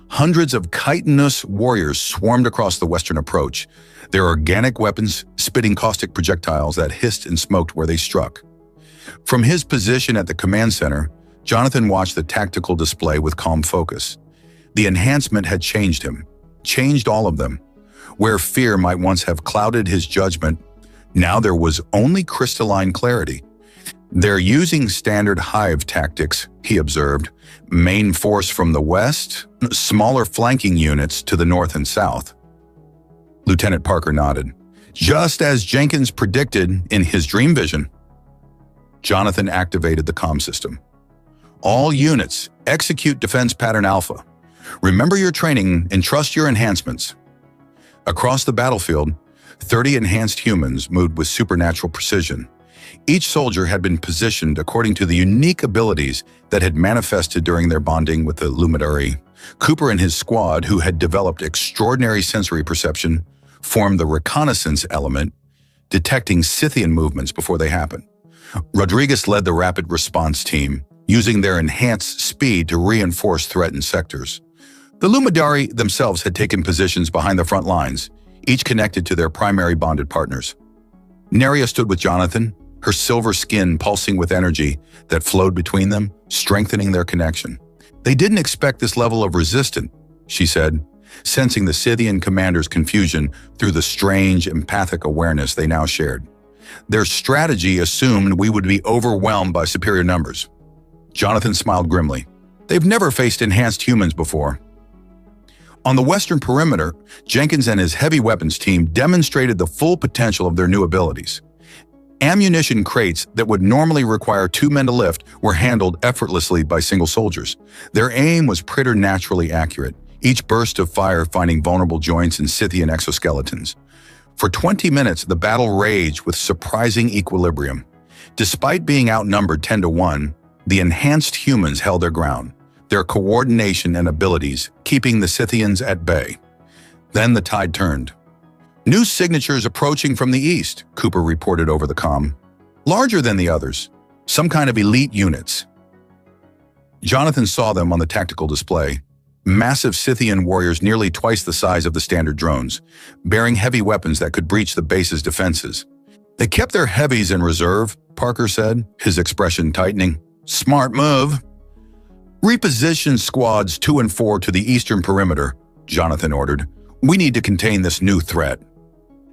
Hundreds of chitinous warriors swarmed across the western approach, their organic weapons spitting caustic projectiles that hissed and smoked where they struck. From his position at the command center, Jonathan watched the tactical display with calm focus. The enhancement had changed him, changed all of them. Where fear might once have clouded his judgment, now there was only crystalline clarity. They're using standard hive tactics, he observed. Main force from the west, smaller flanking units to the north and south. Lieutenant Parker nodded. Just as Jenkins predicted in his dream vision. Jonathan activated the comm system. All units, execute Defense Pattern Alpha. Remember your training and trust your enhancements. Across the battlefield, 30 enhanced humans moved with supernatural precision. Each soldier had been positioned according to the unique abilities that had manifested during their bonding with the Lumidari. Cooper and his squad, who had developed extraordinary sensory perception, formed the reconnaissance element, detecting Scythian movements before they happened. Rodriguez led the rapid response team, using their enhanced speed to reinforce threatened sectors. The Lumidari themselves had taken positions behind the front lines, each connected to their primary bonded partners. Neria stood with Jonathan, her silver skin pulsing with energy that flowed between them, strengthening their connection. They didn't expect this level of resistance, she said, sensing the Scythian commander's confusion through the strange empathic awareness they now shared. Their strategy assumed we would be overwhelmed by superior numbers. Jonathan smiled grimly. They've never faced enhanced humans before. On the western perimeter, Jenkins and his heavy weapons team demonstrated the full potential of their new abilities. Ammunition crates that would normally require 2 men to lift were handled effortlessly by single soldiers. Their aim was preternaturally accurate, each burst of fire finding vulnerable joints in Scythian exoskeletons. For 20 minutes, the battle raged with surprising equilibrium. Despite being outnumbered 10-1, the enhanced humans held their ground, their coordination and abilities keeping the Scythians at bay. Then the tide turned. New signatures approaching from the east, Cooper reported over the comm. Larger than the others, some kind of elite units. Jonathan saw them on the tactical display. Massive Scythian warriors nearly twice the size of the standard drones, bearing heavy weapons that could breach the base's defenses. They kept their heavies in reserve, Parker said, his expression tightening. Smart move. Reposition squads 2 and 4 to the eastern perimeter, Jonathan ordered. We need to contain this new threat.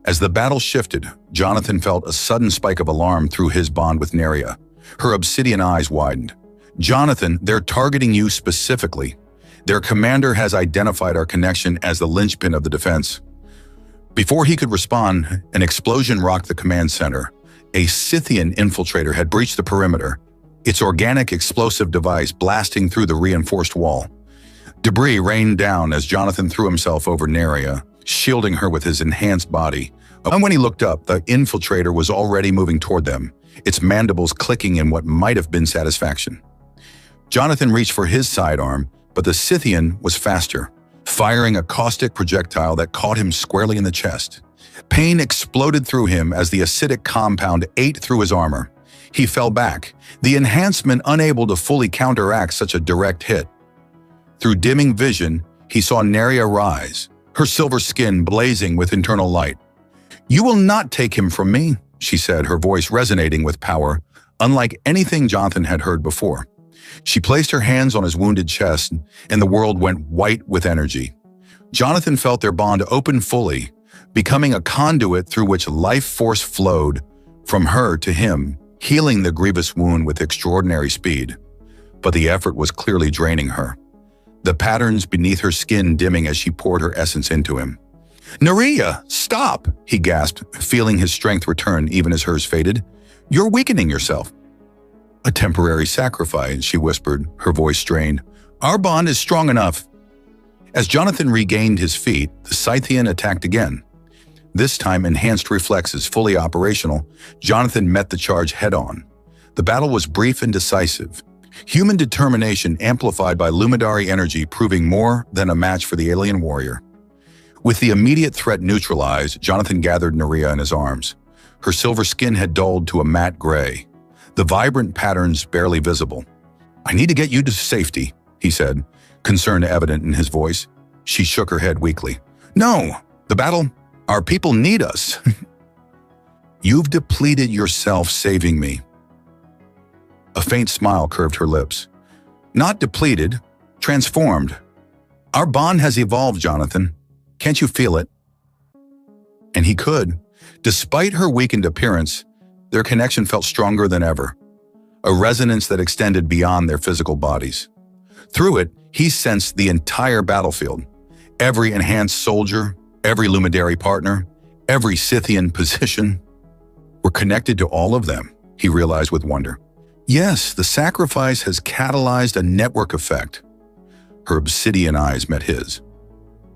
As the battle shifted, Jonathan felt a sudden spike of alarm through his bond with Neria. Her obsidian eyes widened. Jonathan, they're targeting you specifically. Their commander has identified our connection as the linchpin of the defense. Before he could respond, an explosion rocked the command center. A Scythian infiltrator had breached the perimeter, its organic explosive device blasting through the reinforced wall. Debris rained down as Jonathan threw himself over Neria, shielding her with his enhanced body, And when he looked up, the infiltrator was already moving toward them, its mandibles clicking in what might have been satisfaction. Jonathan reached for his sidearm, but the Scythian was faster, firing a caustic projectile that caught him squarely in the chest. Pain exploded through him as the acidic compound ate through his armor. He fell back, the enhancement unable to fully counteract such a direct hit. Through dimming vision, he saw Neria rise, her silver skin blazing with internal light. "You will not take him from me," she said, her voice resonating with power, unlike anything Jonathan had heard before. She placed her hands on his wounded chest, and the world went white with energy. Jonathan felt their bond open fully, becoming a conduit through which life force flowed from her to him, healing the grievous wound with extraordinary speed. But the effort was clearly draining her, the patterns beneath her skin dimming as she poured her essence into him. "Neria, stop!" he gasped, feeling his strength return even as hers faded. "You're weakening yourself." "A temporary sacrifice," she whispered, her voice strained. "Our bond is strong enough." As Jonathan regained his feet, the Scythian attacked again. This time, enhanced reflexes fully operational, Jonathan met the charge head-on. The battle was brief and decisive, human determination amplified by Luminary energy proving more than a match for the alien warrior. With the immediate threat neutralized, Jonathan gathered Neria in his arms. Her silver skin had dulled to a matte gray, the vibrant patterns barely visible. "I need to get you to safety," he said, concern evident in his voice. She shook her head weakly. "No, the battle, our people need us." "You've depleted yourself saving me." A faint smile curved her lips. "Not depleted, transformed. Our bond has evolved, Jonathan. Can't you feel it?" And he could. Despite her weakened appearance, their connection felt stronger than ever, a resonance that extended beyond their physical bodies. Through it, he sensed the entire battlefield, every enhanced soldier, every Luminary partner, every Scythian position. Were connected to all of them, he realized with wonder. Yes, the sacrifice has catalyzed a network effect. Her obsidian eyes met his.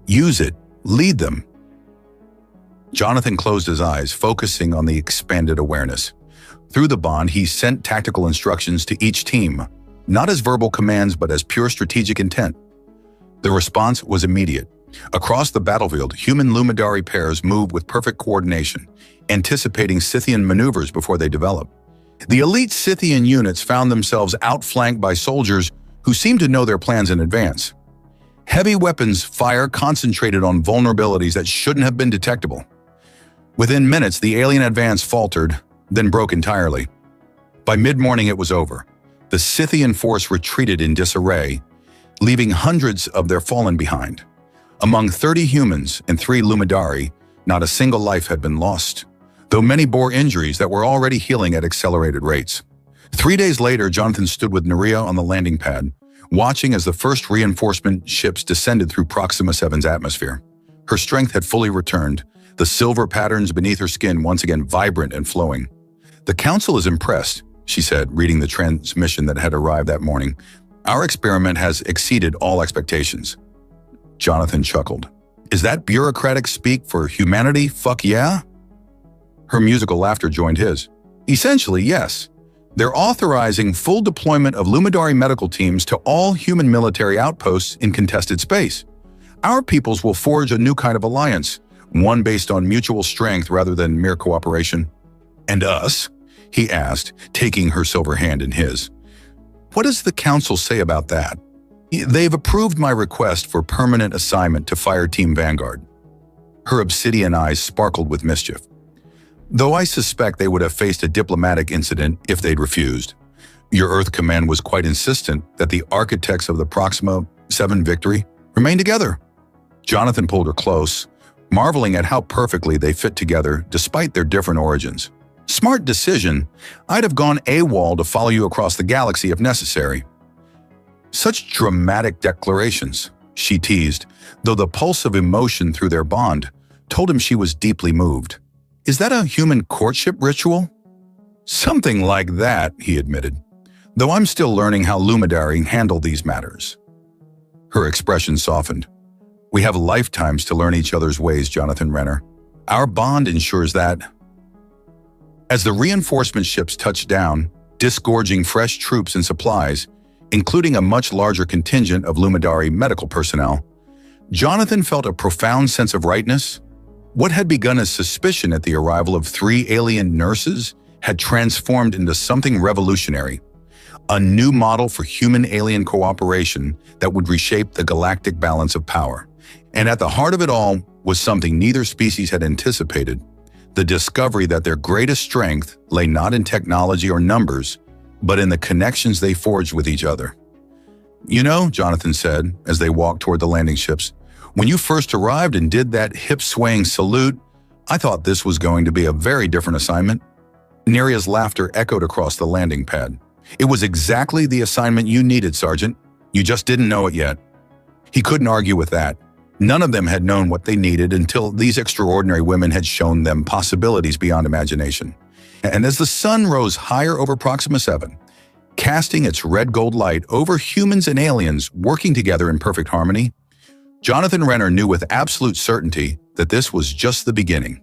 "Use it. Lead them." Jonathan closed his eyes, focusing on the expanded awareness. Through the bond, he sent tactical instructions to each team, not as verbal commands but as pure strategic intent. The response was immediate. Across the battlefield, human Luminary pairs moved with perfect coordination, anticipating Scythian maneuvers before they developed. The elite Scythian units found themselves outflanked by soldiers who seemed to know their plans in advance. Heavy weapons fire concentrated on vulnerabilities that shouldn't have been detectable. Within minutes, the alien advance faltered, then broke entirely. By mid-morning, it was over. The Scythian force retreated in disarray, leaving hundreds of their fallen behind. Among 30 humans and 3 Luminary, not a single life had been lost, though many bore injuries that were already healing at accelerated rates. 3 days later, Jonathan stood with Neria on the landing pad, watching as the first reinforcement ships descended through Proxima 7's atmosphere. Her strength had fully returned, the silver patterns beneath her skin once again vibrant and flowing. "The Council is impressed," she said, reading the transmission that had arrived that morning. "Our experiment has exceeded all expectations." Jonathan chuckled. "Is that bureaucratic speak for humanity? Fuck yeah?" Her musical laughter joined his. "Essentially, yes. They're authorizing full deployment of Luminary medical teams to all human military outposts in contested space. Our peoples will forge a new kind of alliance, one based on mutual strength rather than mere cooperation." "And us?" he asked, taking her silver hand in his. "What does the Council say about that?" "They've approved my request for permanent assignment to Fire Team Vanguard." Her obsidian eyes sparkled with mischief. "Though I suspect they would have faced a diplomatic incident if they'd refused. Your Earth Command was quite insistent that the architects of the Proxima 7 victory remain together." Jonathan pulled her close, marveling at how perfectly they fit together despite their different origins. "Smart decision. I'd have gone AWOL to follow you across the galaxy if necessary." "Such dramatic declarations," she teased, though the pulse of emotion through their bond told him she was deeply moved. "Is that a human courtship ritual?" "Something like that," he admitted, "though I'm still learning how Luminary handle these matters." Her expression softened. "We have lifetimes to learn each other's ways, Jonathan Renner. Our bond ensures that. As the reinforcement ships touched down, disgorging fresh troops and supplies, including a much larger contingent of Lumidari medical personnel, Jonathan felt a profound sense of rightness. What had begun as suspicion at the arrival of 3 alien nurses had transformed into something revolutionary, a new model for human-alien cooperation that would reshape the galactic balance of power. And at the heart of it all was something neither species had anticipated, the discovery that their greatest strength lay not in technology or numbers, but in the connections they forged with each other. "You know," Jonathan said as they walked toward the landing ships, "when you first arrived and did that hip-swaying salute, I thought this was going to be a very different assignment." Neria's laughter echoed across the landing pad. "It was exactly the assignment you needed, Sergeant. You just didn't know it yet." He couldn't argue with that. None of them had known what they needed until these extraordinary women had shown them possibilities beyond imagination. And as the sun rose higher over Proxima 7, casting its red-gold light over humans and aliens working together in perfect harmony, Jonathan Renner knew with absolute certainty that this was just the beginning.